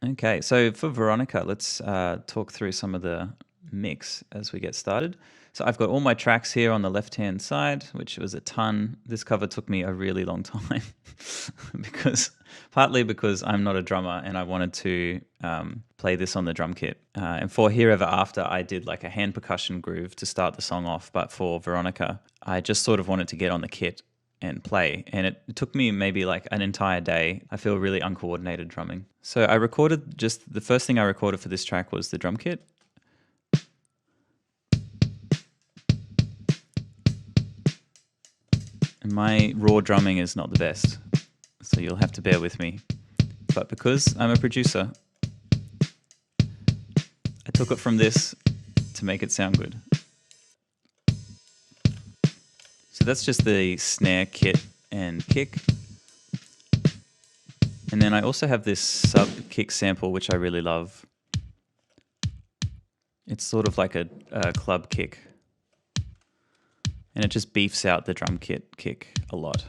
Okay, so for Veronica, let's talk through some of the mix as we get started. So I've got all my tracks here on the left-hand side, which was a ton. This cover took me a really long time because partly because I'm not a drummer and I wanted to play this on the drum kit. And for Here Ever After, I did like a hand percussion groove to start the song off. But for Veronica, I just sort of wanted to get on the kit and play. And it took me maybe like an entire day. I feel really uncoordinated drumming. So I recorded just the first thing I recorded for this track was the drum kit. And my raw drumming is not the best, so you'll have to bear with me. But because I'm a producer, I took it from this to make it sound good. So that's just the snare kit and kick. And then I also have this sub kick sample, which I really love. It's sort of like a club kick. And it just beefs out the drum kit kick a lot.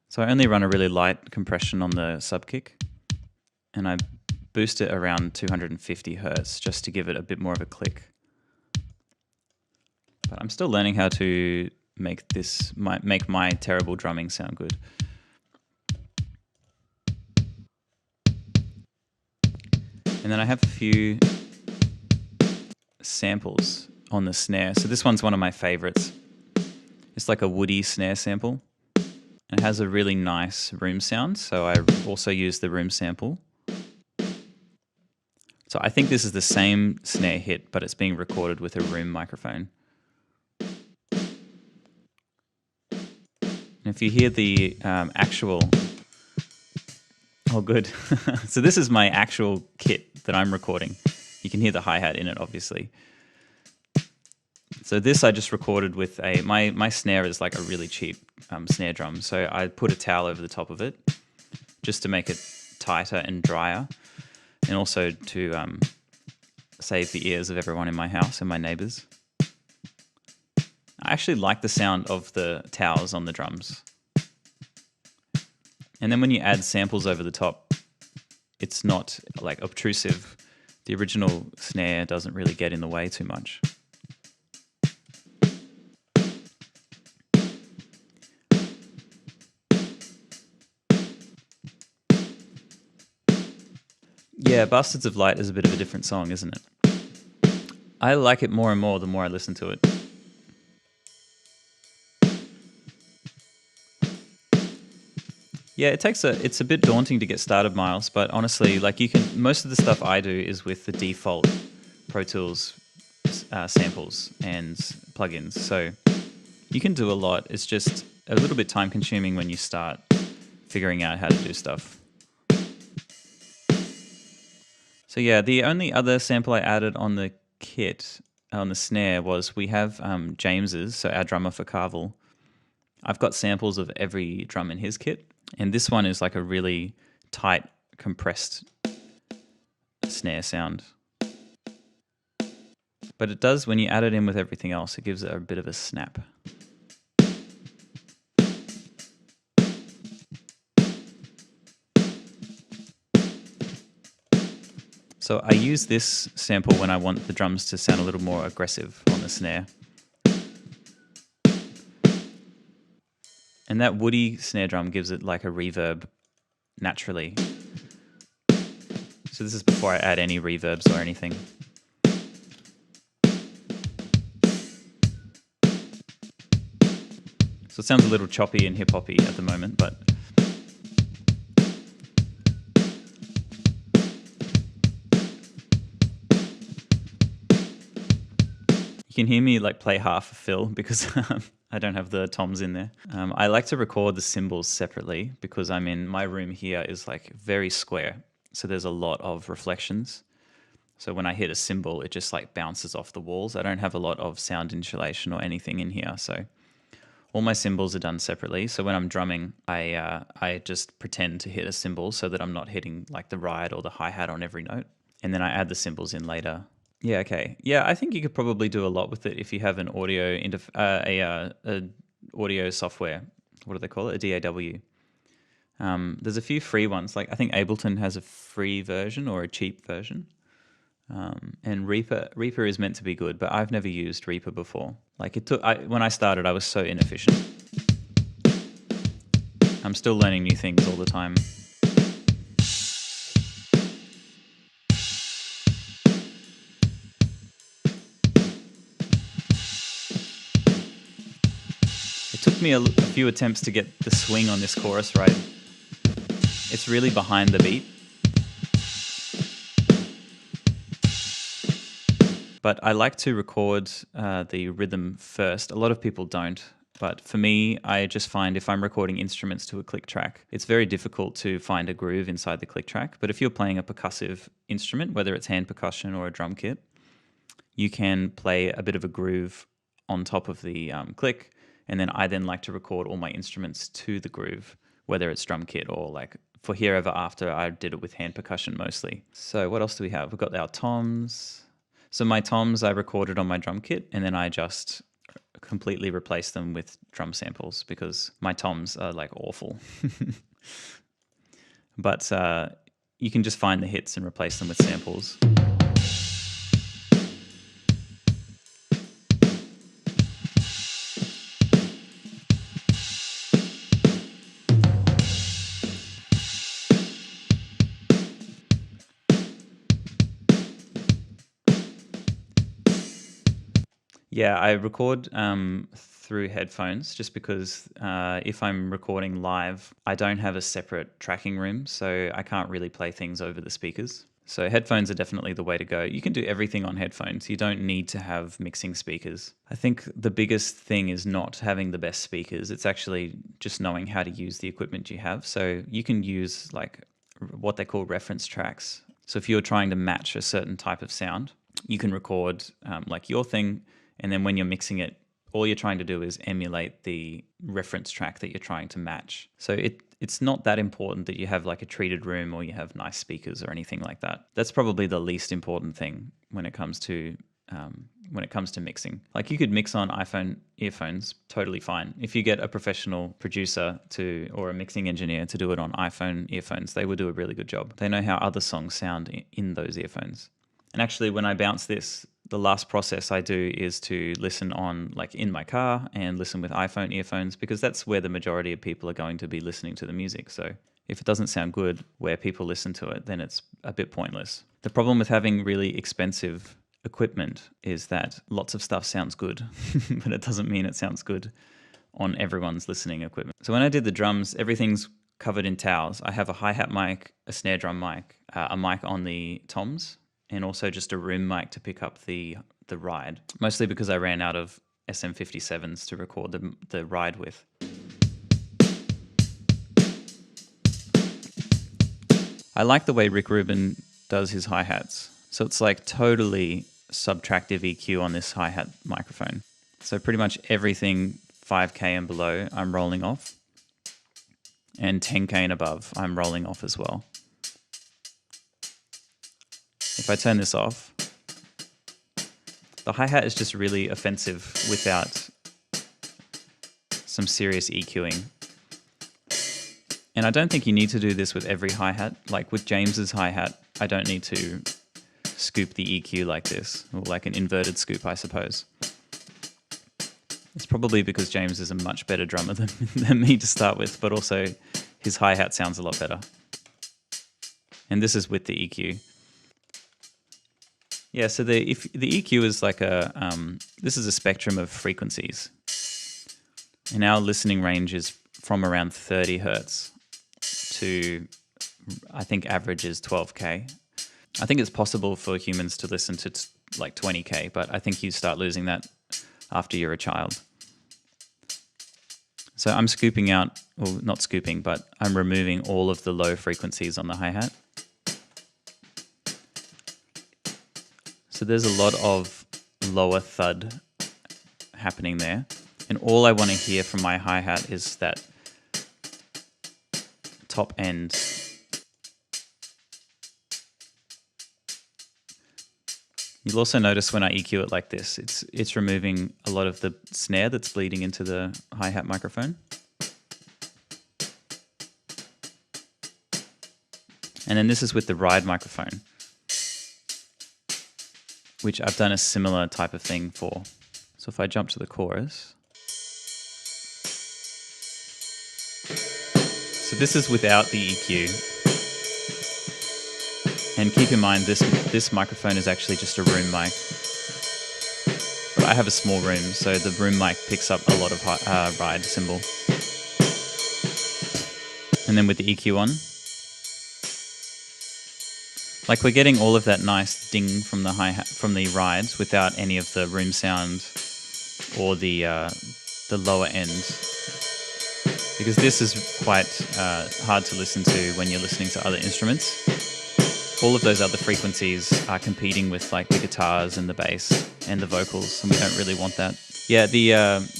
So I only run a really light compression on the sub kick, and I boost it around 250 hertz just to give it a bit more of a click. But I'm still learning how to make my terrible drumming sound good. And then I have a few samples on the snare. So this one's one of my favorites. It's like a woody snare sample. It has a really nice room sound, so I also use the room sample. So I think this is the same snare hit, but it's being recorded with a room microphone. And if you hear the actual... Oh, good. So this is my actual kit that I'm recording. You can hear the hi-hat in it, obviously. So this I just recorded with my snare is like a really cheap snare drum. So I put a towel over the top of it just to make it tighter and drier, and also to save the ears of everyone in my house and my neighbors. I actually like the sound of the towels on the drums. And then when you add samples over the top, it's not like obtrusive. The original snare doesn't really get in the way too much. Yeah, Bastards of Light is a bit of a different song, isn't it? I like it more and more the more I listen to it. Yeah, it's a bit daunting to get started, Miles, but honestly, like most of the stuff I do is with the default Pro Tools samples and plugins. So you can do a lot. It's just a little bit time consuming when you start figuring out how to do stuff. So yeah, the only other sample I added on the kit, on the snare, was we have James's, so our drummer for Carvel. I've got samples of every drum in his kit, and this one is like a really tight, compressed snare sound. But it does, when you add it in with everything else, it gives it a bit of a snap. So I use this sample when I want the drums to sound a little more aggressive on the snare. And that woody snare drum gives it like a reverb naturally. So this is before I add any reverbs or anything. So it sounds a little choppy and hip-hoppy at the moment, but you can hear me like play half a fill because I don't have the toms in there. I like to record the cymbals separately because my room here is like very square. So there's a lot of reflections. So when I hit a cymbal, it just like bounces off the walls. I don't have a lot of sound insulation or anything in here. So all my cymbals are done separately. So when I'm drumming, I just pretend to hit a cymbal so that I'm not hitting like the ride or the hi-hat on every note. And then I add the cymbals in later. Yeah, okay. Yeah, I think you could probably do a lot with it if you have an audio audio software. What do they call it? A DAW. There's a few free ones. Like I think Ableton has a free version or a cheap version. And Reaper is meant to be good, but I've never used Reaper before. Like when I started, I was so inefficient. I'm still learning new things all the time. It took me a few attempts to get the swing on this chorus right. It's really behind the beat. But I like to record the rhythm first. A lot of people don't. But for me, I just find if I'm recording instruments to a click track, it's very difficult to find a groove inside the click track. But if you're playing a percussive instrument, whether it's hand percussion or a drum kit, you can play a bit of a groove on top of the click. And then I like to record all my instruments to the groove, whether it's drum kit or like for Here Ever After, I did it with hand percussion mostly. So what else do we have? We've got our toms. So my toms I recorded on my drum kit, and then I just completely replaced them with drum samples because my toms are like awful. But you can just find the hits and replace them with samples. Yeah, I record through headphones just because if I'm recording live, I don't have a separate tracking room, so I can't really play things over the speakers. So headphones are definitely the way to go. You can do everything on headphones. You don't need to have mixing speakers. I think the biggest thing is not having the best speakers. It's actually just knowing how to use the equipment you have. So you can use like what they call reference tracks. So if you're trying to match a certain type of sound, you can record like your thing, and then when you're mixing it, all you're trying to do is emulate the reference track that you're trying to match. So it's not that important that you have like a treated room or you have nice speakers or anything like that. That's probably the least important thing when it comes to mixing. Like you could mix on iPhone earphones totally fine. If you get a professional producer or a mixing engineer to do it on iPhone earphones, they will do a really good job. They know how other songs sound in those earphones. And actually, when I bounce this, the last process I do is to listen on like in my car and listen with iPhone earphones, because that's where the majority of people are going to be listening to the music. So if it doesn't sound good where people listen to it, then it's a bit pointless. The problem with having really expensive equipment is that lots of stuff sounds good, but it doesn't mean it sounds good on everyone's listening equipment. So when I did the drums, everything's covered in towels. I have a hi-hat mic, a snare drum mic, a mic on the toms, and also just a room mic to pick up the ride, mostly because I ran out of SM57s to record the ride with. I like the way Rick Rubin does his hi-hats. So it's like totally subtractive EQ on this hi-hat microphone. So pretty much everything 5K and below I'm rolling off, and 10K and above I'm rolling off as well. If I turn this off, the hi-hat is just really offensive without some serious EQing. And I don't think you need to do this with every hi-hat. Like with James's hi-hat, I don't need to scoop the EQ like this, or like an inverted scoop, I suppose. It's probably because James is a much better drummer than me to start with, but also his hi-hat sounds a lot better. And this is with the EQ. Yeah, so the EQ is like this is a spectrum of frequencies. And our listening range is from around 30 hertz to, I think, average is 12K. I think it's possible for humans to listen to like 20K, but I think you start losing that after you're a child. So I'm scooping out, well, not scooping, but I'm removing all of the low frequencies on the hi-hat. So there's a lot of lower thud happening there. And all I want to hear from my hi-hat is that top end. You'll also notice when I EQ it like this, it's removing a lot of the snare that's bleeding into the hi-hat microphone. And then this is with the ride microphone, which I've done a similar type of thing for. So if I jump to the chorus. So this is without the EQ. And keep in mind, this microphone is actually just a room mic. But I have a small room, so the room mic picks up a lot of ride cymbal. And then with the EQ on, like we're getting all of that nice ding from the hi-hat, from the rides without any of the room sound or the lower end. Because this is quite hard to listen to when you're listening to other instruments. All of those other frequencies are competing with like the guitars and the bass and the vocals, and we don't really want that. Yeah,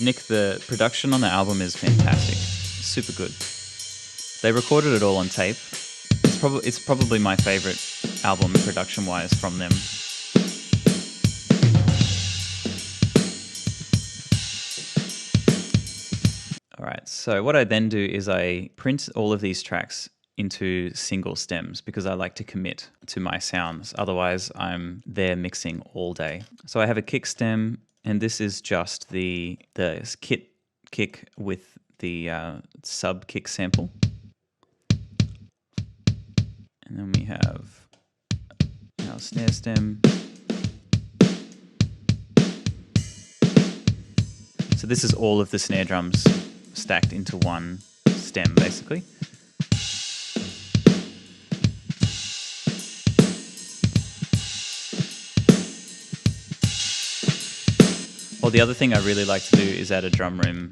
Nick, the production on the album is fantastic. Super good. They recorded it all on tape. It's probably my favorite album production-wise from them. All right, so what I then do is I print all of these tracks into single stems because I like to commit to my sounds. Otherwise, I'm there mixing all day. So I have a kick stem, and this is just the kick with the sub kick sample. And then we have our snare stem. So this is all of the snare drums stacked into one stem, basically. Well, the other thing I really like to do is add a drum room.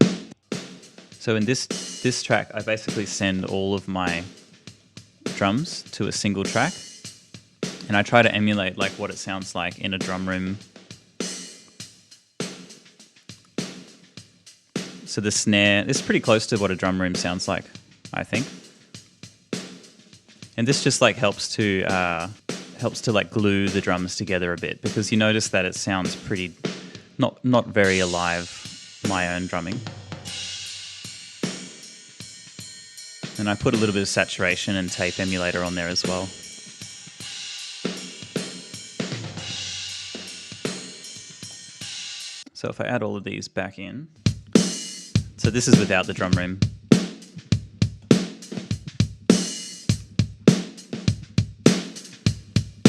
So in this track, I basically send all of my drums to a single track, and I try to emulate like what it sounds like in a drum room. So the snare is pretty close to what a drum room sounds like, I think. And this just like helps to like glue the drums together a bit, because you notice that it sounds pretty not very alive, my own drumming. And I put a little bit of saturation and tape emulator on there as well. So if I add all of these back in, so this is without the drum room.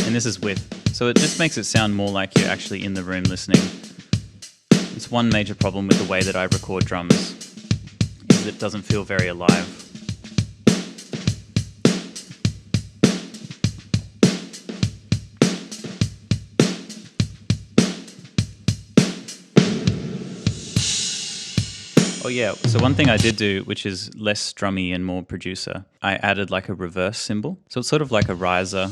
And this is with. So it just makes it sound more like you're actually in the room listening. It's one major problem with the way that I record drums, is it doesn't feel very alive. Oh yeah, so one thing I did do, which is less drummy and more producer, I added like a reverse cymbal. So it's sort of like a riser.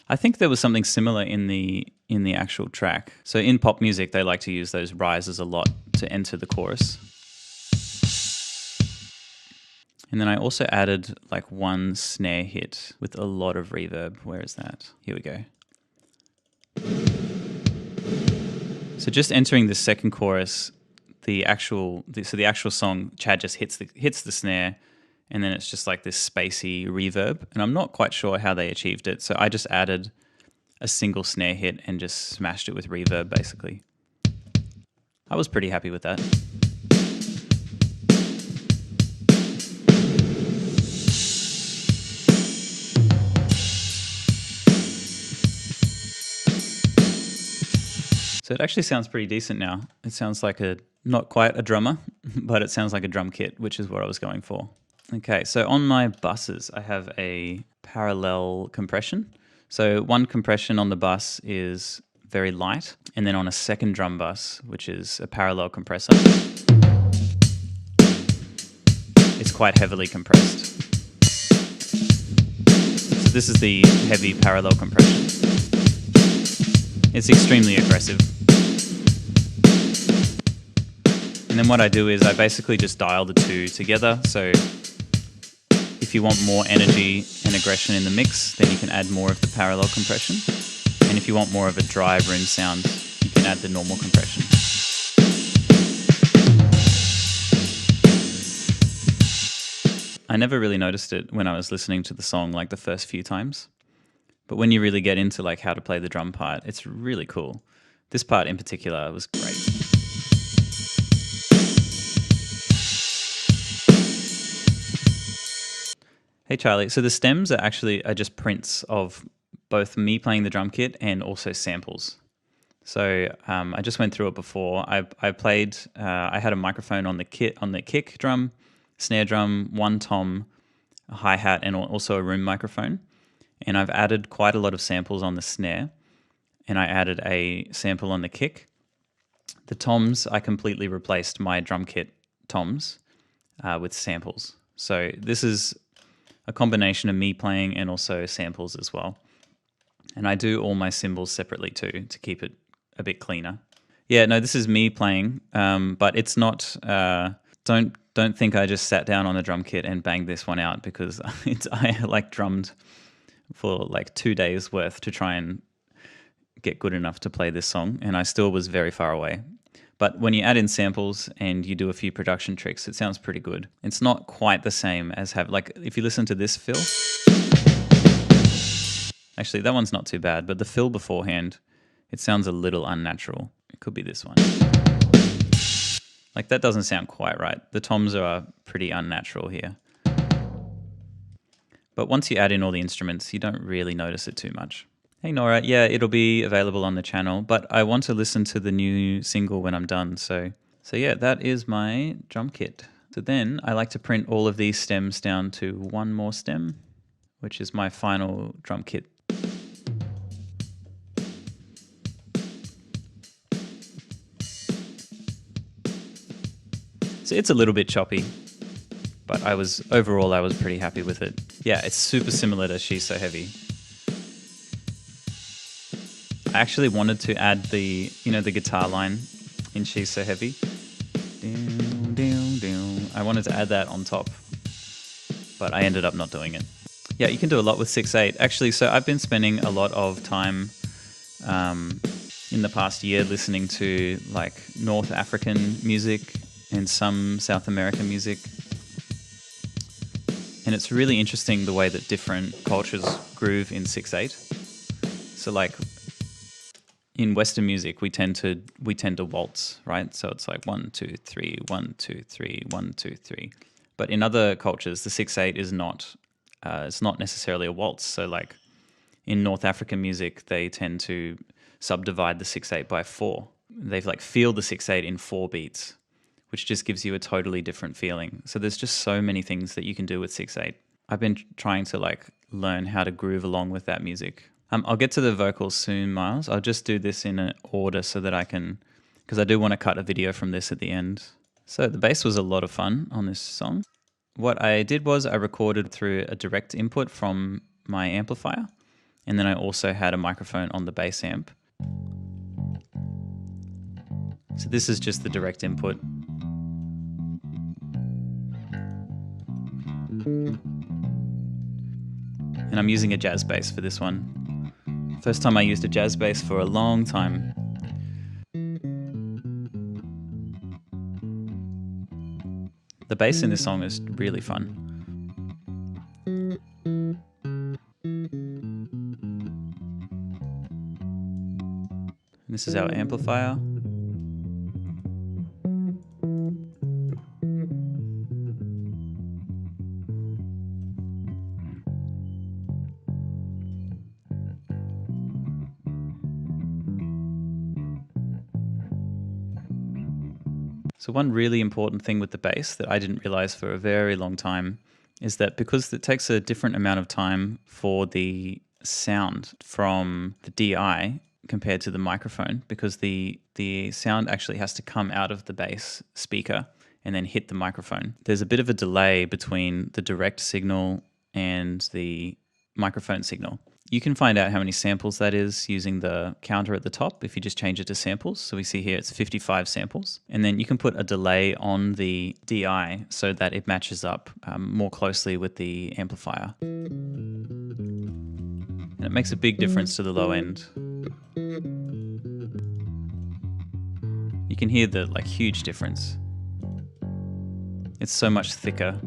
I think there was something similar in the actual track. So in pop music, they like to use those risers a lot to enter the chorus. And then I also added like one snare hit with a lot of reverb. Where is that? Here we go. So just entering the second chorus, the actual song, Chad just hits the snare, and then it's just like this spacey reverb. And I'm not quite sure how they achieved it. So I just added a single snare hit and just smashed it with reverb, basically. I was pretty happy with that. So it actually sounds pretty decent now. It sounds like not quite a drummer, but it sounds like a drum kit, which is what I was going for. Okay, so on my buses, I have a parallel compression. So one compression on the bus is very light, and then on a second drum bus, which is a parallel compressor, it's quite heavily compressed. So this is the heavy parallel compression. It's extremely aggressive. And then what I do is I basically just dial the two together. So if you want more energy and aggression in the mix, then you can add more of the parallel compression. And if you want more of a dry room sound, you can add the normal compression. I never really noticed it when I was listening to the song like the first few times. But when you really get into like how to play the drum part, it's really cool. This part in particular was great. Hey Charlie, so the stems are just prints of both me playing the drum kit and also samples. So I just went through it before. I played. I had a microphone on the kick drum, snare drum, one tom, a hi hat, and also a room microphone. And I've added quite a lot of samples on the snare, and I added a sample on the kick. The toms, I completely replaced my drum kit toms with samples. So this is a combination of me playing and also samples as well. And I do all my cymbals separately too to keep it a bit cleaner. Yeah, no, this is me playing, but it's not. Don't think I just sat down on the drum kit and banged this one out, because I like drummed for like 2 days worth to try and get good enough to play this song, and I still was very far away. But when you add in samples and you do a few production tricks, it sounds pretty good. It's not quite the same as if you listen to this fill. Actually, that one's not too bad, but the fill beforehand, it sounds a little unnatural. It could be this one. Like that doesn't sound quite right. The toms are pretty unnatural here. But once you add in all the instruments, you don't really notice it too much. Hey Nora, yeah, it'll be available on the channel, but I want to listen to the new single when I'm done. So yeah, that is my drum kit. So then I like to print all of these stems down to one more stem, which is my final drum kit. So it's a little bit choppy, but overall I was pretty happy with it. Yeah, it's super similar to She's So Heavy. I actually wanted to add the guitar line in She's So Heavy. I wanted to add that on top, but I ended up not doing it. Yeah, you can do a lot with 6/8. Actually, so I've been spending a lot of time in the past year listening to like North African music and some South American music. And it's really interesting the way that different cultures groove in 6/8. So like in Western music, we tend to waltz, right? So it's like 1, 2, 3, 1, 2, 3, 1, 2, 3. But in other cultures, the 6/8 is not. It's not necessarily a waltz. So like in North African music, they tend to subdivide the 6/8 by 4. They like feel the 6/8 in 4 beats, which just gives you a totally different feeling. So there's just so many things that you can do with 6/8. I've been trying to like learn how to groove along with that music. I'll get to the vocals soon, Miles. I'll just do this in an order so that because I do want to cut a video from this at the end. So the bass was a lot of fun on this song. What I did was I recorded through a direct input from my amplifier, and then I also had a microphone on the bass amp. So this is just the direct input. And I'm using a jazz bass for this one. First time I used a jazz bass for a long time. The bass in this song is really fun. And this is our amplifier. So one really important thing with the bass that I didn't realize for a very long time is that because it takes a different amount of time for the sound from the DI compared to the microphone, because the sound actually has to come out of the bass speaker and then hit the microphone. There's a bit of a delay between the direct signal and the microphone signal. You can find out how many samples that is using the counter at the top if you just change it to samples. So we see here it's 55 samples. And then you can put a delay on the DI so that it matches up more closely with the amplifier. And it makes a big difference to the low end. You can hear the huge difference. It's so much thicker.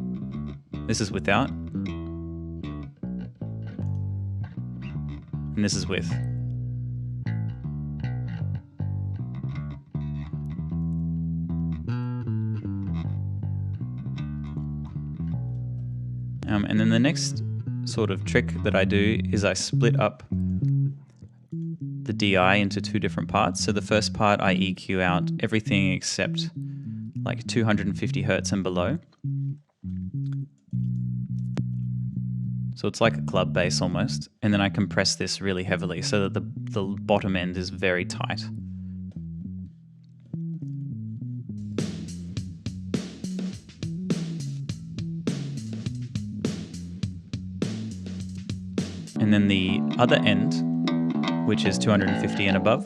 This is without, and this is with. And then the next sort of trick that I do is I split up the DI into two different parts. So the first part I EQ out everything except 250 hertz and below. So it's like a club bass almost. And then I compress this really heavily so that the bottom end is very tight. And then the other end, which is 250 and above,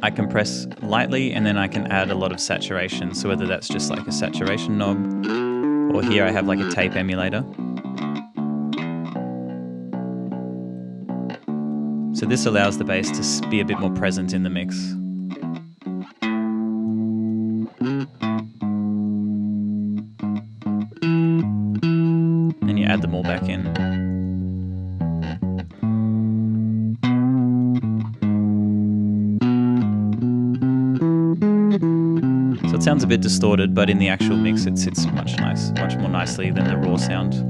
I compress lightly, and then I can add a lot of saturation. So whether that's just like a saturation knob, or here I have like a tape emulator. So this allows the bass to be a bit more present in the mix. Then you add them all back in. So it sounds a bit distorted, but in the actual mix it sits much more nicely than the raw sound.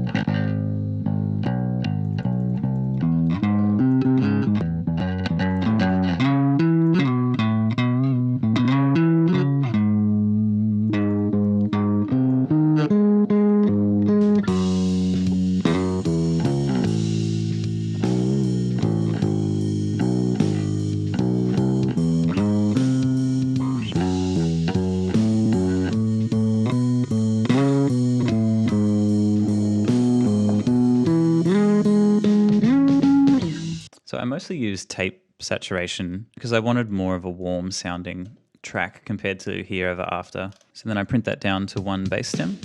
So I mostly used tape saturation because I wanted more of a warm sounding track compared to here over after. So then I print that down to one bass stem.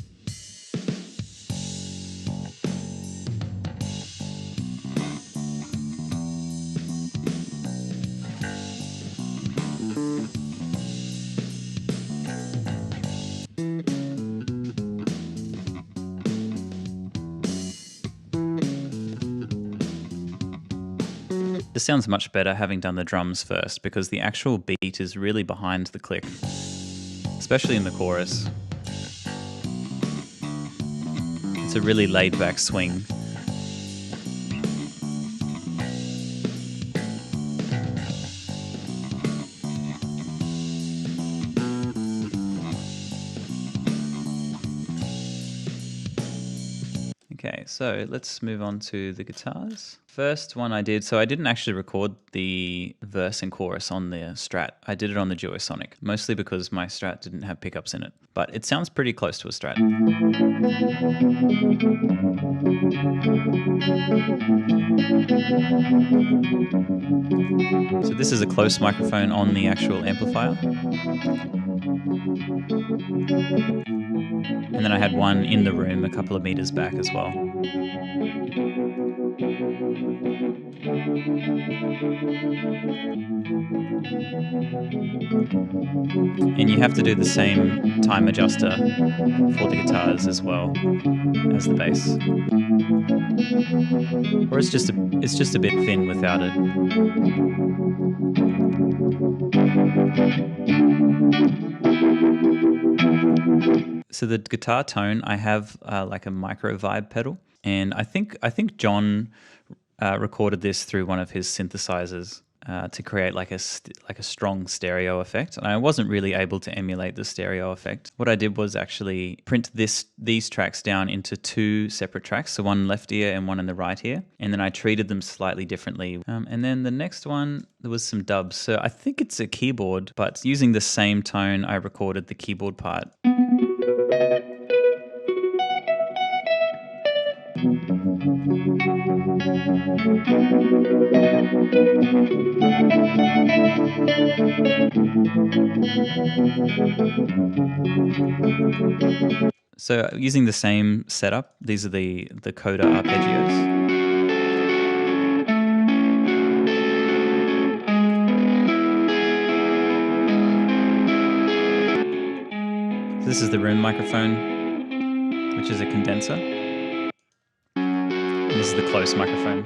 This sounds much better having done the drums first because the actual beat is really behind the click, especially in the chorus. It's a really laid back swing. Okay, so let's move on to the guitars. First one I did, so I didn't actually record the verse and chorus on the Strat. I did it on the Duosonic, mostly because my Strat didn't have pickups in it. But it sounds pretty close to a Strat. So this is a close microphone on the actual amplifier. And then I had one in the room a couple of meters back as well. And you have to do the same time adjuster for the guitars as well as the bass. Or it's just a bit thin without it. So the guitar tone, I have like a micro vibe pedal, and I think John recorded this through one of his synthesizers to create like a strong stereo effect. And I wasn't really able to emulate the stereo effect. What I did was actually print these tracks down into two separate tracks, so one left ear and one in the right ear, and then I treated them slightly differently. And then the next one, there was some dubs. So I think it's a keyboard, but using the same tone, I recorded the keyboard part. So using the same setup, these are the coda arpeggios. So this is the room microphone, which is a condenser. And this is the close microphone.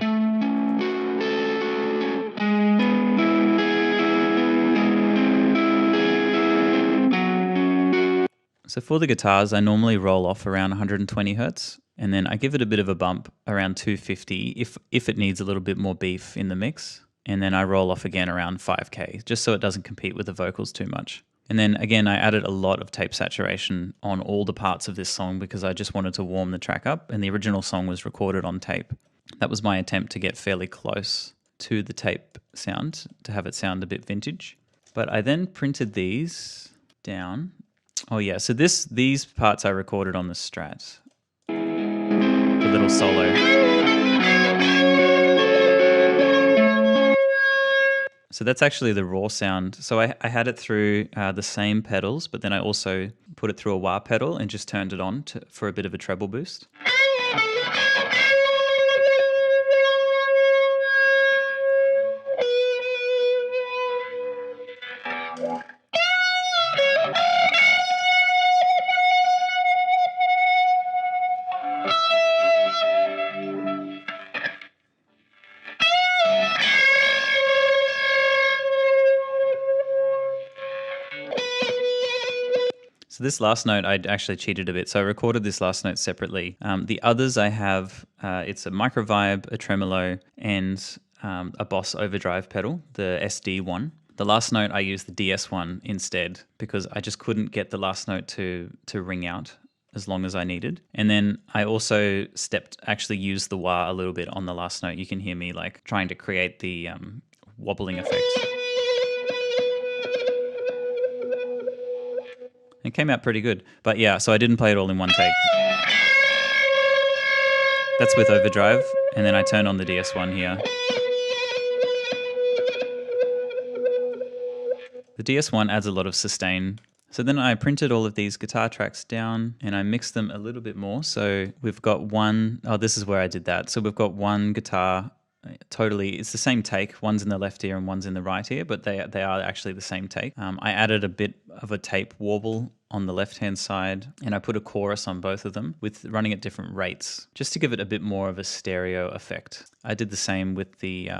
So for the guitars, I normally roll off around 120 hertz, and then I give it a bit of a bump around 250 if it needs a little bit more beef in the mix. And then I roll off again around 5K, just so it doesn't compete with the vocals too much. And then again, I added a lot of tape saturation on all the parts of this song because I just wanted to warm the track up, and the original song was recorded on tape. That was my attempt to get fairly close to the tape sound, to have it sound a bit vintage. But I then printed these down. Oh yeah, so these parts I recorded on the Strat. The little solo. So that's actually the raw sound. So I had it through the same pedals, but then I also put it through a wah pedal and just turned it on for a bit of a treble boost. So this last note, I actually cheated a bit. So I recorded this last note separately. The others I have, it's a microvibe, a tremolo, and a Boss overdrive pedal, the SD one. The last note, I used the DS one instead because I just couldn't get the last note to ring out as long as I needed. And then I also actually used the wah a little bit on the last note. You can hear me like trying to create the wobbling effect. It came out pretty good. But yeah, so I didn't play it all in one take. That's with overdrive, and then I turn on the DS1 here. The DS1 adds a lot of sustain. So then I printed all of these guitar tracks down and I mixed them a little bit more. So we've got this is where I did that. So we've got one guitar, totally, it's the same take. One's in the left ear and one's in the right ear, but they are actually the same take. I added a bit of a tape warble on the left-hand side, and I put a chorus on both of them with running at different rates, just to give it a bit more of a stereo effect. I did the same with the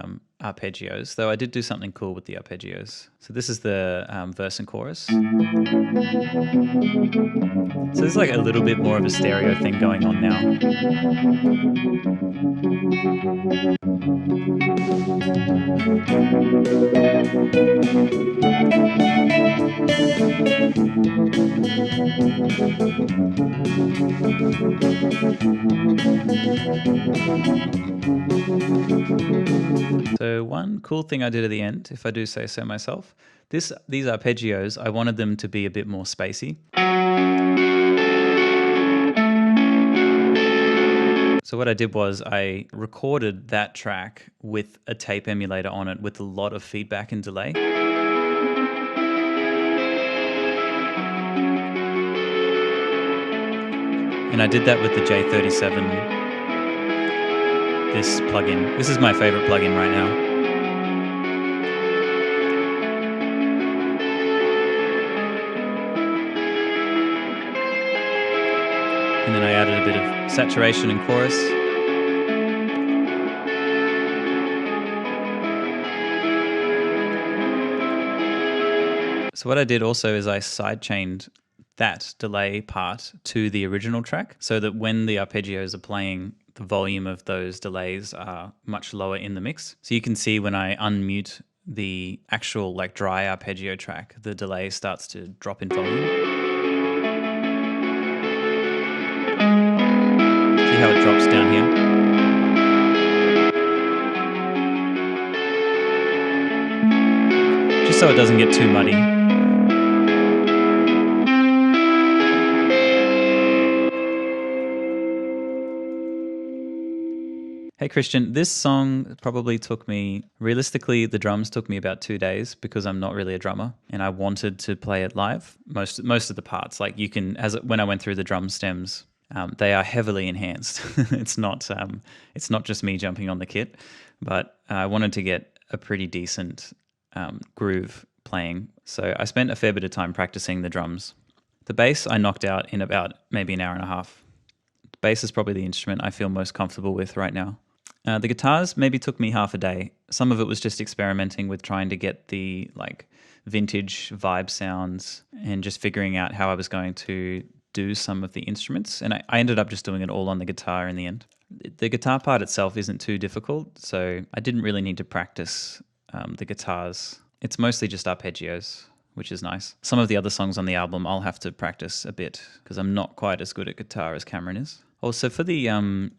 arpeggios, though I did do something cool with the arpeggios. So this is the verse and chorus. So there's like a little bit more of a stereo thing going on now. So one cool thing I did at the end, if I do say so myself, these arpeggios, I wanted them to be a bit more spacey. So what I did was I recorded that track with a tape emulator on it with a lot of feedback and delay. And I did that with the J37, this plugin. This is my favorite plugin right now. And then I added a bit of saturation and chorus. So what I did also is I sidechained that delay part to the original track so that when the arpeggios are playing, the volume of those delays are much lower in the mix. So you can see when I unmute the actual like dry arpeggio track, the delay starts to drop in volume. See how it drops down here? Just so it doesn't get too muddy. Hey Christian, this song probably took me, realistically the drums took me about 2 days because I'm not really a drummer and I wanted to play it live. Most of the parts, like you can, when I went through the drum stems, they are heavily enhanced. It's not just me jumping on the kit, but I wanted to get a pretty decent groove playing. So I spent a fair bit of time practicing the drums. The bass I knocked out in about maybe an hour and a half. The bass is probably the instrument I feel most comfortable with right now. The guitars maybe took me half a day. Some of it was just experimenting with trying to get the like vintage vibe sounds and just figuring out how I was going to do some of the instruments. And I ended up just doing it all on the guitar in the end. The guitar part itself isn't too difficult, so I didn't really need to practice the guitars. It's mostly just arpeggios, which is nice. Some of the other songs on the album I'll have to practice a bit because I'm not quite as good at guitar as Cameron is. Also, for the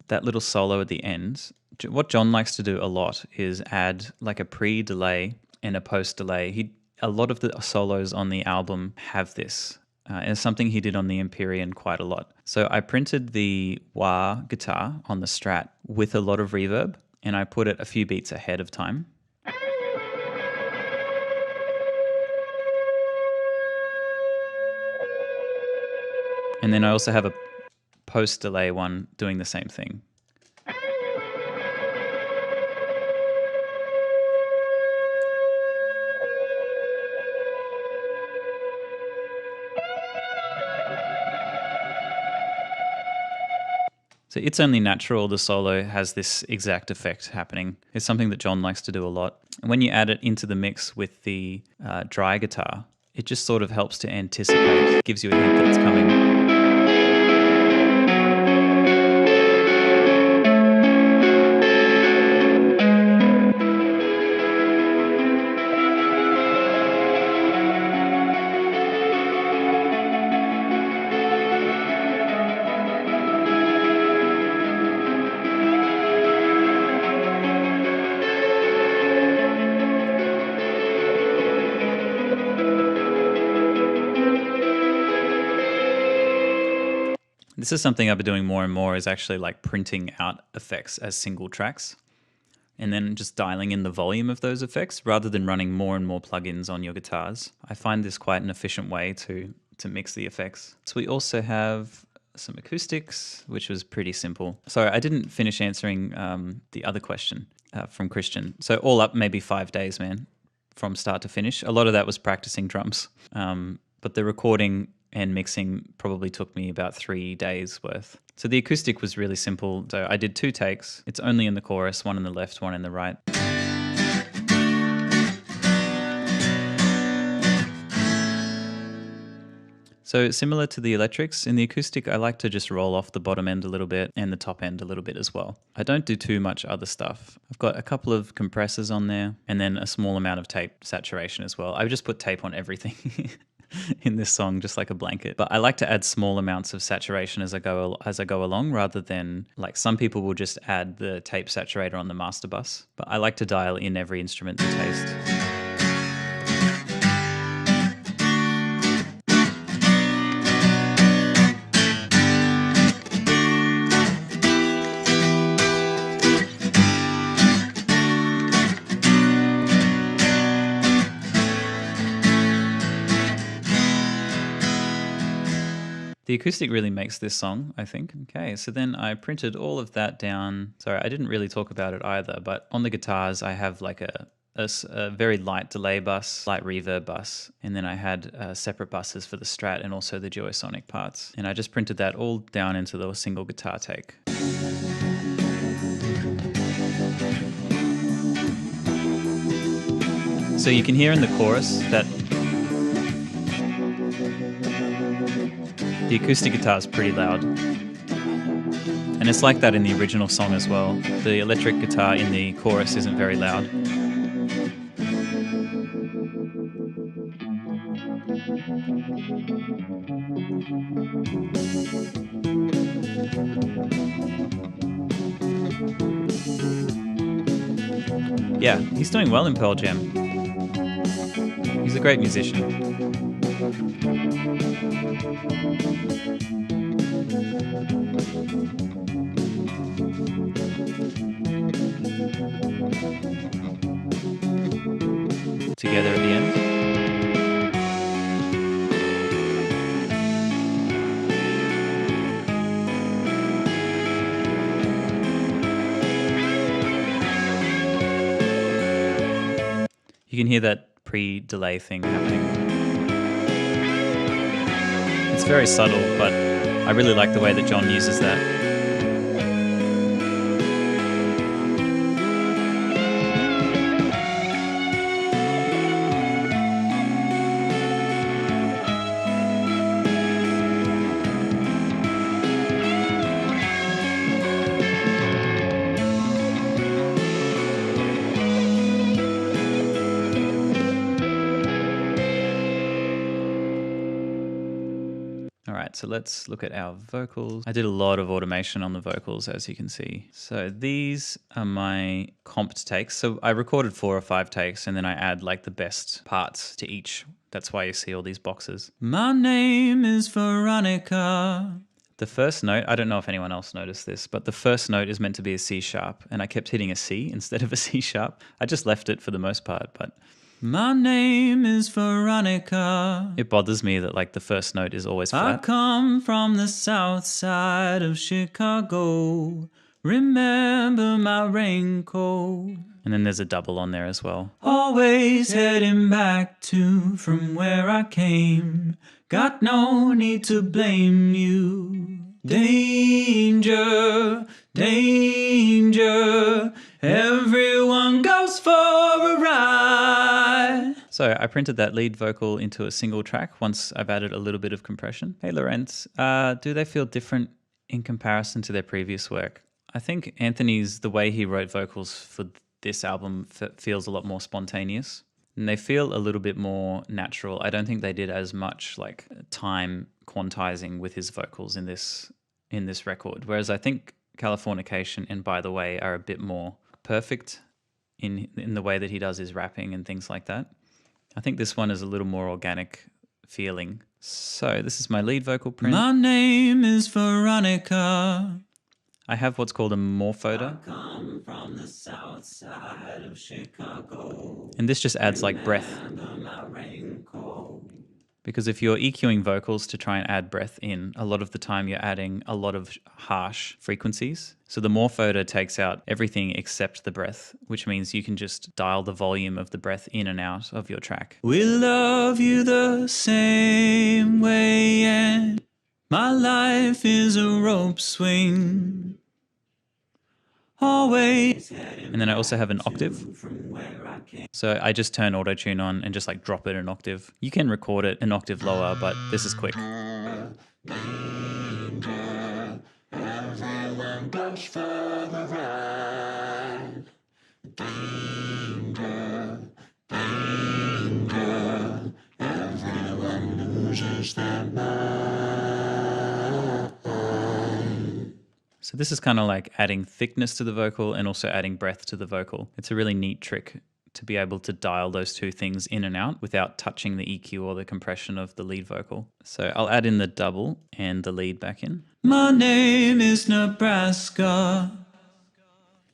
that little solo at the end, what John likes to do a lot is add like a pre-delay and a post-delay. A lot of the solos on the album have this. And it's something he did on the Empyrean quite a lot. So I printed the wah guitar on the Strat with a lot of reverb, and I put it a few beats ahead of time. And then I also have a post-delay one doing the same thing. So It's Only Natural, the solo, has this exact effect happening. It's something that John likes to do a lot. And when you add it into the mix with the dry guitar, it just sort of helps to anticipate, gives you a hint that it's coming. This is something I've been doing more and more, is actually like printing out effects as single tracks and then just dialing in the volume of those effects rather than running more and more plugins on your guitars. I find this quite an efficient way to mix the effects. So we also have some acoustics, which was pretty simple. Sorry, I didn't finish answering the other question from Christian. So all up, maybe 5 days, man, from start to finish. A lot of that was practicing drums, but the recording and mixing probably took me about 3 days worth. So the acoustic was really simple. So I did 2 takes. It's only in the chorus, one in the left, one in the right. So similar to the electrics, in the acoustic, I like to just roll off the bottom end a little bit and the top end a little bit as well. I don't do too much other stuff. I've got a couple of compressors on there and then a small amount of tape saturation as well. I just put tape on everything in this song, just like a blanket. But I like to add small amounts of saturation as I go along, rather than like some people will just add the tape saturator on the master bus. But I like to dial in every instrument to taste. The acoustic really makes this song, I think. Okay, so then I printed all of that down. Sorry, I didn't really talk about it either, but on the guitars, I have like a very light delay bus, light reverb bus, and then I had separate buses for the Strat and also the Duosonic parts. And I just printed that all down into the single guitar take. So you can hear in the chorus that the acoustic guitar is pretty loud. And it's like that in the original song as well. The electric guitar in the chorus isn't very loud. Yeah, he's doing well in Pearl Jam. He's a great musician. Together at the end. You can hear that pre-delay thing happening. It's very subtle, but I really like the way that John uses that. All right, so let's look at our vocals. I did a lot of automation on the vocals, as you can see. So these are my comped takes. So I recorded 4 or 5 takes, and then I add like the best parts to each. That's why you see all these boxes. My name is Veronica. The first note, I don't know if anyone else noticed this, but the first note is meant to be a C sharp, and I kept hitting a C instead of a C sharp. I just left it for the most part, but my name is Veronica. It bothers me that like the first note is always flat. I come from the south side of Chicago. Remember my raincoat. And then there's a double on there as well. Always heading back to from where I came. Got no need to blame you. Danger, danger. Everyone goes for a ride. So I printed that lead vocal into a single track once I've added a little bit of compression. Hey Lorenz, do they feel different in comparison to their previous work? I think Anthony's, the way he wrote vocals for this album feels a lot more spontaneous. And they feel a little bit more natural. I don't think they did as much like time quantizing with his vocals in this record. Whereas I think Californication and By the Way are a bit more perfect in the way that he does his rapping and things like that. I think this one is a little more organic feeling. So this is my lead vocal print. My name is Veronica. I have what's called a morphoda. I come from the south side of Chicago. And this just adds like breath. Because if you're EQing vocals to try and add breath in, a lot of the time you're adding a lot of harsh frequencies. So the morphoda takes out everything except the breath, which means you can just dial the volume of the breath in and out of your track. We love you the same way, and my life is a rope swing. Always. And then I also have an octave. So I just turn auto-tune on and just like drop it an octave. You can record it an octave lower, but this is quick. Everyone goes for the ride. Danger, danger. Everyone loses their mind. So this is kind of like adding thickness to the vocal and also adding breath to the vocal. It's a really neat trick to be able to dial those two things in and out without touching the EQ or the compression of the lead vocal. So I'll add in the double and the lead back in. My name is Nebraska.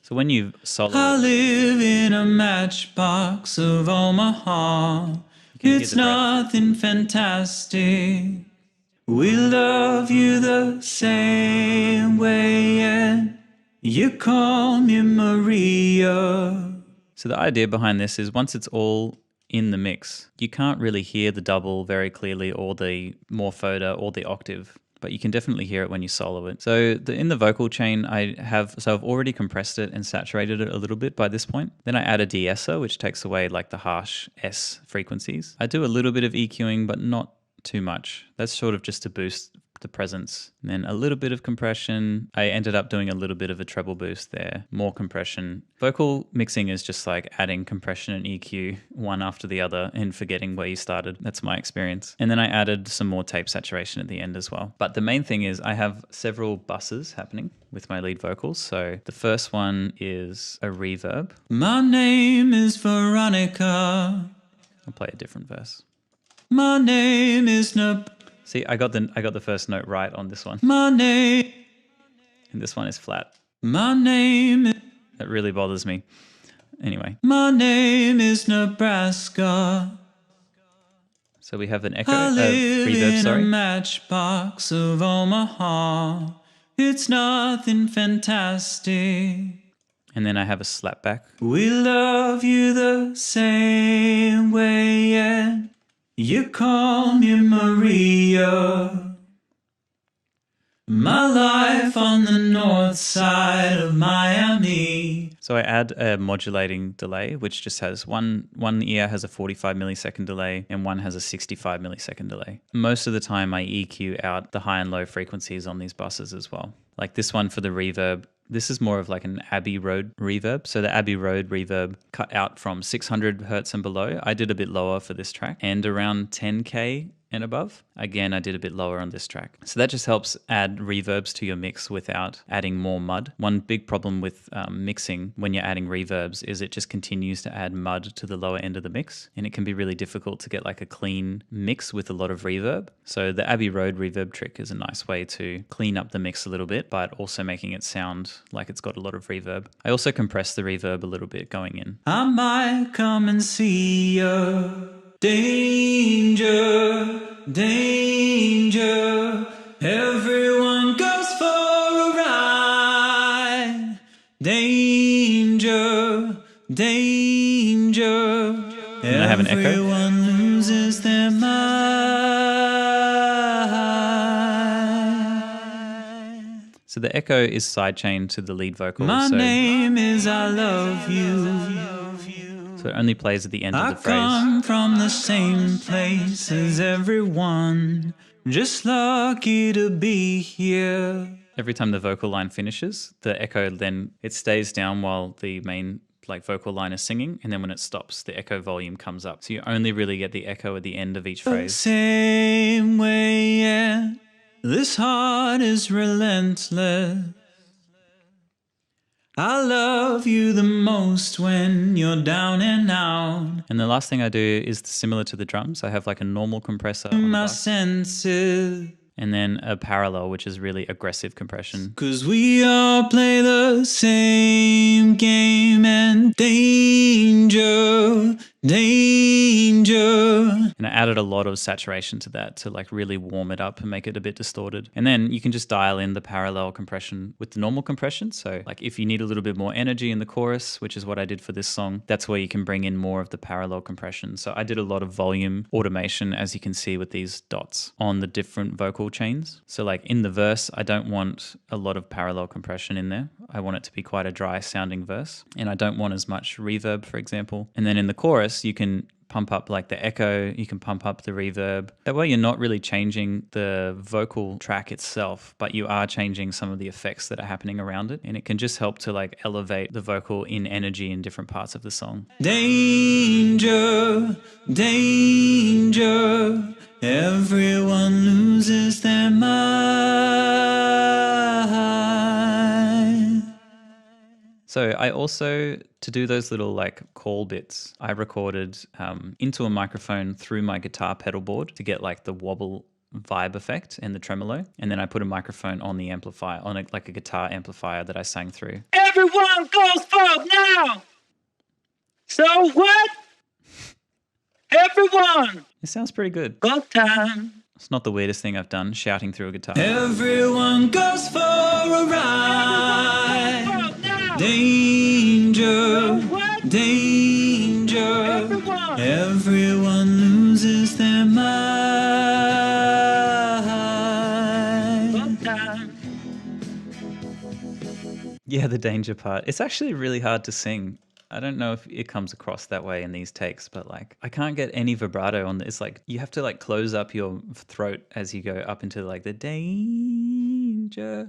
So when you solo, I live in a matchbox of Omaha. It's nothing fantastic. We love you the same way, and you call me Maria. So the idea behind this is once it's all in the mix, you can't really hear the double very clearly or the morphoda or the octave, but you can definitely hear it when you solo it. So in the vocal chain, I've already compressed it and saturated it a little bit by this point. Then I add a de-esser, which takes away like the harsh S frequencies. I do a little bit of EQing, but not too much. That's sort of just to boost the presence. And then a little bit of compression. I ended up doing a little bit of a treble boost there, more compression. Vocal mixing is just like adding compression and EQ one after the other and forgetting where you started. That's my experience. And then I added some more tape saturation at the end as well. But the main thing is I have several buses happening with my lead vocals. So the first one is a reverb. My name is Veronica. I'll play a different verse. My name is See, I got the first note right on this one. My name. And this one is flat. My name is... That really bothers me. Anyway. My name is Nebraska. So we have an echo, I live reverb, sorry. In a matchbox of Omaha. It's nothing fantastic. And then I have a slap back. We love you the same way, and you call me Maria. My life on the north side of Miami. So I add a modulating delay, which just has one ear has a 45 millisecond delay and one has a 65 millisecond delay. Most of the time I EQ out the high and low frequencies on these buses as well. Like this one for the reverb, this is more of like an Abbey Road reverb. So the Abbey Road reverb cut out from 600 hertz and below. I did a bit lower for this track and around 10K and above. Again, I did a bit lower on this track. So that just helps add reverbs to your mix without adding more mud. One big problem with mixing when you're adding reverbs is it just continues to add mud to the lower end of the mix. And it can be really difficult to get like a clean mix with a lot of reverb. So the Abbey Road reverb trick is a nice way to clean up the mix a little bit, but also making it sound like it's got a lot of reverb. I also compress the reverb a little bit going in. I might come and see you. Danger, danger, everyone goes for a ride. Danger, danger, and I have an echo. Everyone loses their mind. So the echo is sidechained to the lead vocal. My name is I love you. So it only plays at the end of the phrase. I come from the same place as everyone, just lucky to be here. Every time the vocal line finishes, the echo then, it stays down while the main like vocal line is singing, and then when it stops, the echo volume comes up. So you only really get the echo at the end of each phrase. The same way, yeah, this heart is relentless. I love you the most when you're down and out. And the last thing I do is similar to the drums. I have like a normal compressor on the my bus. Senses. And then a parallel, which is really aggressive compression. 'Cause we all play the same game and danger, danger. And I added a lot of saturation to that to like really warm it up and make it a bit distorted. And then you can just dial in the parallel compression with the normal compression. So like if you need a little bit more energy in the chorus, which is what I did for this song, that's where you can bring in more of the parallel compression. So I did a lot of volume automation, as you can see with these dots on the different vocal chains. So like in the verse, I don't want a lot of parallel compression in there. I want it to be quite a dry sounding verse. And I don't want as much reverb, for example. And then in the chorus, you can pump up like the echo, you can pump up the reverb. That way you're not really changing the vocal track itself, but you are changing some of the effects that are happening around it. And it can just help to like elevate the vocal in energy in different parts of the song. Danger, danger, everyone loses their mind. So I also, to do those little like call bits, I recorded into a microphone through my guitar pedal board to get like the wobble vibe effect and the tremolo. And then I put a microphone on the amplifier, on like a guitar amplifier that I sang through. Everyone goes folk now! So what? Everyone! It sounds pretty good. Got time. It's not the weirdest thing I've done, shouting through a guitar. Everyone goes for a ride. Danger, danger, everyone loses their mind. Yeah, the danger part. It's actually really hard to sing. I don't know if it comes across that way in these takes, but like I can't get any vibrato on this. It's like you have to like close up your throat as you go up into like the danger.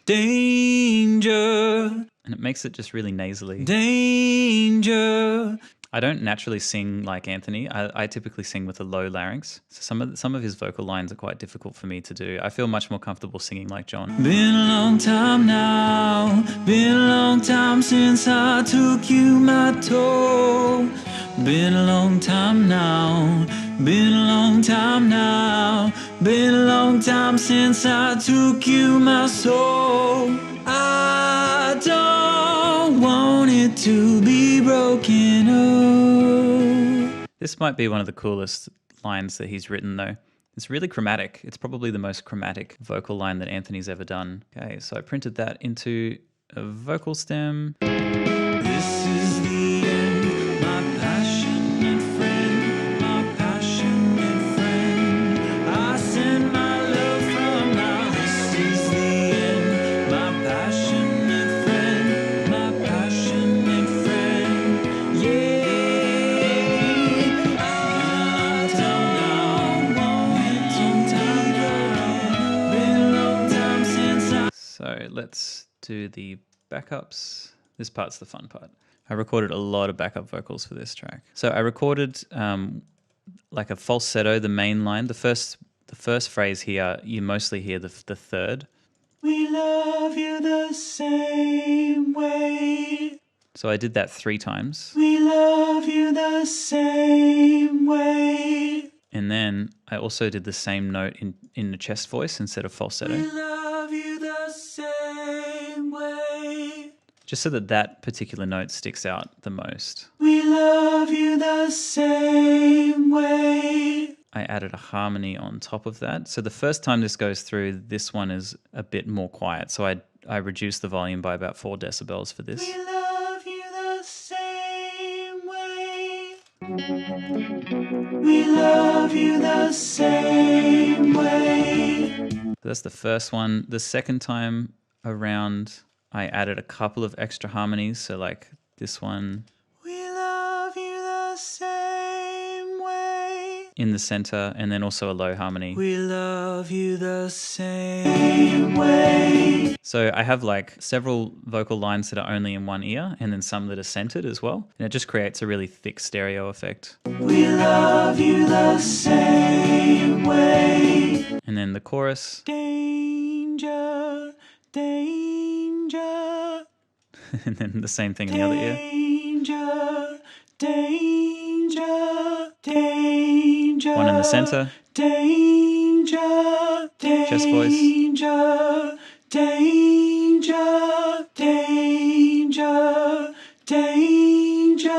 Danger. And it makes it just really nasally. Danger. I don't naturally sing like Anthony. I typically sing with a low larynx. So some of his vocal lines are quite difficult for me to do. I feel much more comfortable singing like John. Been a long time now. Been a long time since I took you my toe. Been a long time now. Been a long time now. Been a long time since I took you my soul. I don't want it to be broken. Oh. This might be one of the coolest lines that he's written though. It's really chromatic. It's probably the most chromatic vocal line that Anthony's ever done. Okay, so I printed that into a vocal stem. This is the end, my passionate friend, my passionate friend. I send my love from now. This is the let's do the backups. This part's the fun part. I recorded a lot of backup vocals for this track. So I recorded like a falsetto, the main line. The first phrase here, you mostly hear the third. We love you the same way. So I did that 3 times. We love you the same way. And then I also did the same note in the chest voice instead of falsetto. We love you the same way. Just so that that particular note sticks out the most. We love you the same way. I added a harmony on top of that. So the first time this goes through, this one is a bit more quiet. So I reduced the volume by about 4 decibels for this. We love you the same way. We love you the same way. That's the first one. The second time around, I added a couple of extra harmonies. So like this one. We love you the same way. In the center, and then also a low harmony. We love you the same way. So I have like several vocal lines that are only in one ear, and then some that are centered as well. And it just creates a really thick stereo effect. We love you the same way. And then the chorus. Danger, danger. And then the same thing in the other ear. Danger, danger, danger. One in the center. Danger, danger. Chest voice. Danger, danger, danger, danger.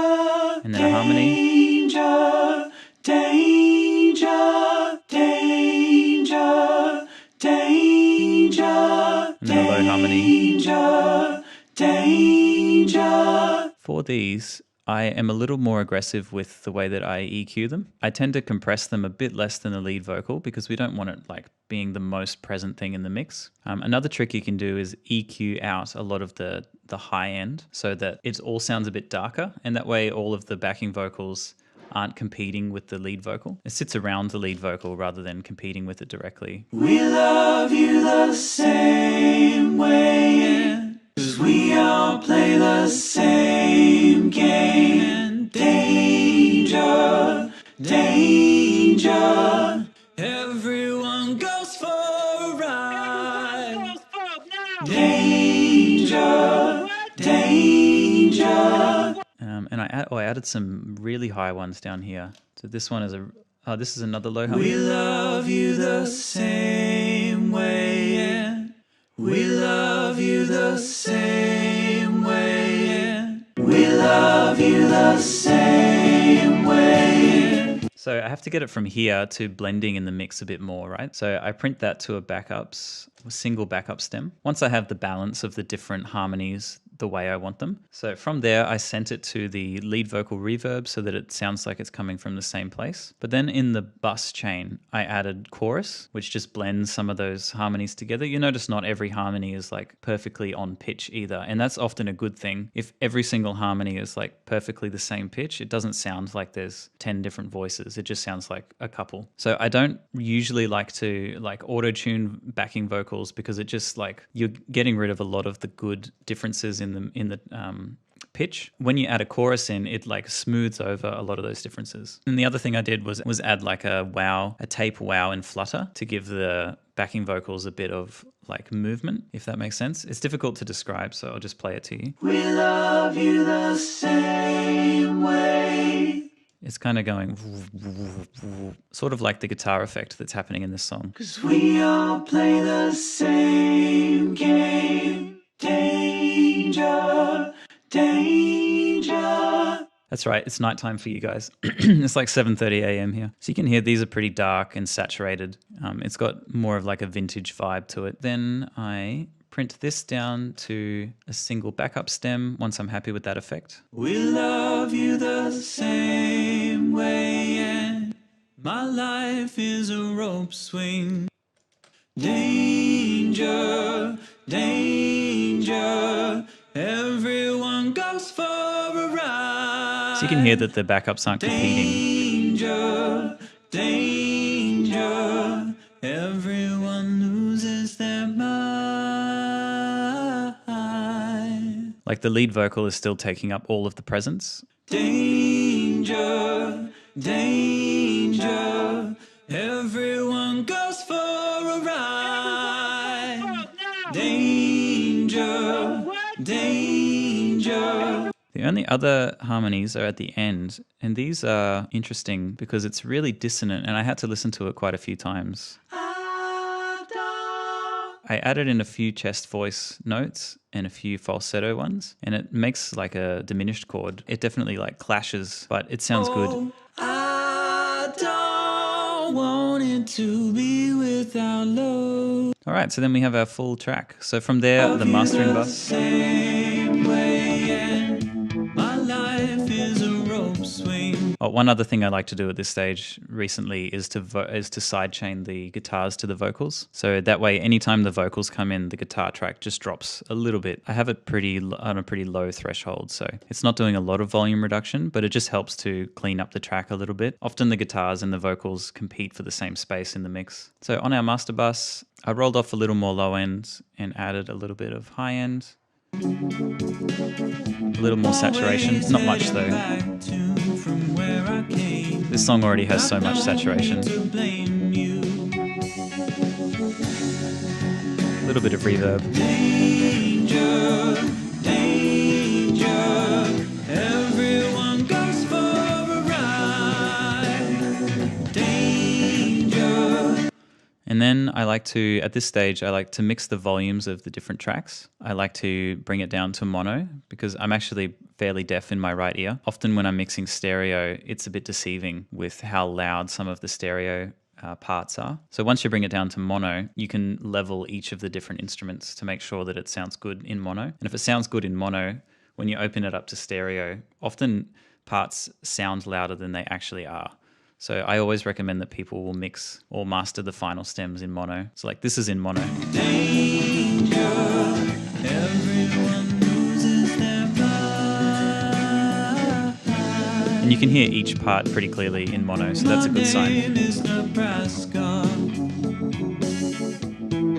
And then a harmony. Danger, danger, danger, danger. And then a low harmony. Danger, danger. For these, I am a little more aggressive with the way that I EQ them. I tend to compress them a bit less than the lead vocal because we don't want it like being the most present thing in the mix. Another trick you can do is EQ out a lot of the high end so that it all sounds a bit darker, and that way all of the backing vocals aren't competing with the lead vocal. It sits around the lead vocal rather than competing with it directly. We love you the same way, 'cause we all play the same game. Danger, danger, everyone goes for a ride. Danger, danger. And I added some really high ones down here. So this one is this is another low harmony. We love you the same way, yeah. We love you the same way, yeah. We love you the same way, yeah. So I have to get it from here to blending in the mix a bit more, right? So I print that to a single backup stem. Once I have the balance of the different harmonies the way I want them. So from there, I sent it to the lead vocal reverb so that it sounds like it's coming from the same place. But then in the bus chain, I added chorus, which just blends some of those harmonies together. You notice not every harmony is like perfectly on pitch either. And that's often a good thing. If every single harmony is like perfectly the same pitch, it doesn't sound like there's 10 different voices. It just sounds like a couple. So I don't usually like to like auto-tune backing vocals because it just like you're getting rid of a lot of the good differences in the pitch. When you add a chorus in, it like smooths over a lot of those differences. And the other thing I did was add like a tape wow and flutter to give the backing vocals a bit of like movement, if that makes sense. It's difficult to describe, so I'll just play it to you. We love you the same way. It's kind of going sort of like the guitar effect that's happening in this song. 'Cause we all play the same game. Danger, danger. That's right, it's nighttime for you guys. It's like 7:30 a.m. here. So you can hear these are pretty dark and saturated. It's got more of like a vintage vibe to it. Then I print this down to a single backup stem once I'm happy with that effect. We love you the same way, and my life is a rope swing. Danger, danger, everyone goes for a ride. So you can hear that the backups aren't competing. Danger, danger, everyone loses their mind. Like the lead vocal is still taking up all of the presence. Danger, danger, everyone goes for a ride. Danger, danger. The only other harmonies are at the end, and these are interesting because it's really dissonant, and I had to listen to it quite a few times. I added in a few chest voice notes and a few falsetto ones, and it makes like a diminished chord. It definitely like clashes, but it sounds good. I don't want it to be without love. All right, so then we have our full track. So from there, the mastering bus. Same way, and my life is a rope swing. Oh, one other thing I like to do at this stage recently is to sidechain the guitars to the vocals. So that way, anytime the vocals come in, the guitar track just drops a little bit. I have it on a pretty low threshold, so it's not doing a lot of volume reduction, but it just helps to clean up the track a little bit. Often the guitars and the vocals compete for the same space in the mix. So on our master bus, I rolled off a little more low end and added a little bit of high end. A little more saturation, not much though. This song already has so much saturation. A little bit of reverb. Danger, danger, everyone goes for a ride. Danger. And then at this stage, I like to mix the volumes of the different tracks. I like to bring it down to mono because I'm actually fairly deaf in my right ear. Often when I'm mixing stereo, it's a bit deceiving with how loud some of the stereo parts are. So once you bring it down to mono, you can level each of the different instruments to make sure that it sounds good in mono. And if it sounds good in mono, when you open it up to stereo, often parts sound louder than they actually are. So I always recommend that people will mix or master the final stems in mono. So like this is in mono. Danger, everyone loses their mind. And you can hear each part pretty clearly in mono, so that's a good My name sign. is Nebraska.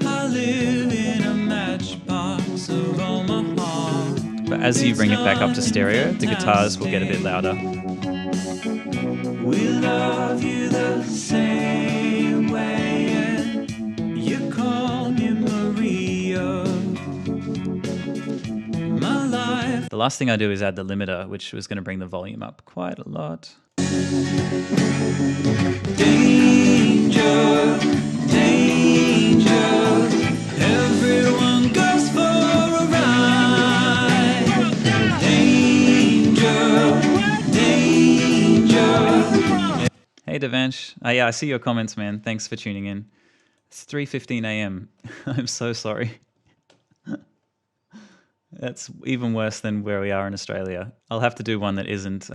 I live in a matchbox of Omaha. But as you bring it back up to stereo, the guitars will get a bit louder. We love you the same way, and you call me Maria. My life. The last thing I do is add the limiter, which was going to bring the volume up quite a lot. Danger, danger, everyone goes for a ride. Danger, danger. Hey Devansh. Yeah, I see your comments, man. Thanks for tuning in. It's 3:15 a.m. I'm so sorry. That's even worse than where we are in Australia. I'll have to do one that isn't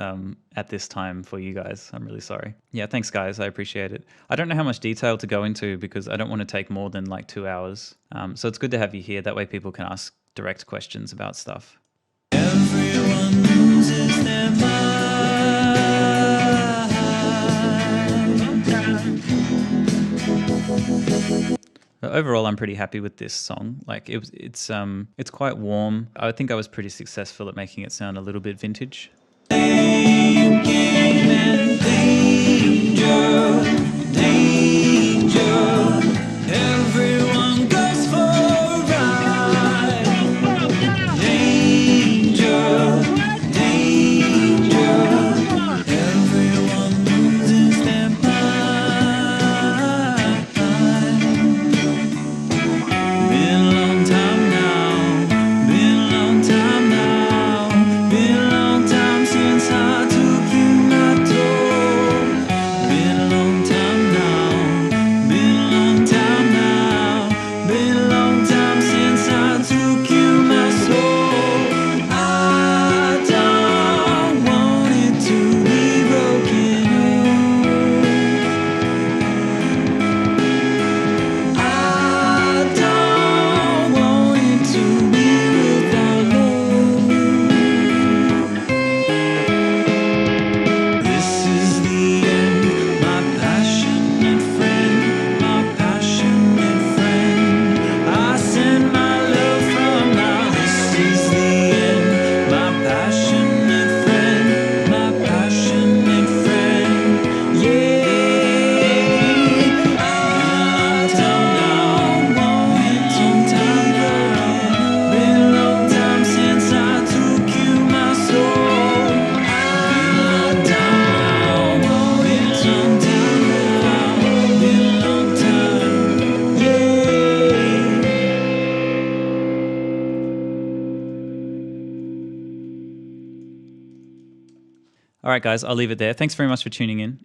at this time for you guys. I'm really sorry. Yeah, thanks guys. I appreciate it. I don't know how much detail to go into because I don't want to take more than like 2 hours. So it's good to have you here. That way people can ask direct questions about stuff. Everyone loses their mind. But overall, I'm pretty happy with this song. Like it's quite warm. I think I was pretty successful at making it sound a little bit vintage. Game and danger, danger. Everyone goes for a ride. Danger, danger. Everyone loses their mind. Been a long time now. Been a long time now. Been a long time since I took you my door. Been a long time. All right, guys, I'll leave it there. Thanks very much for tuning in.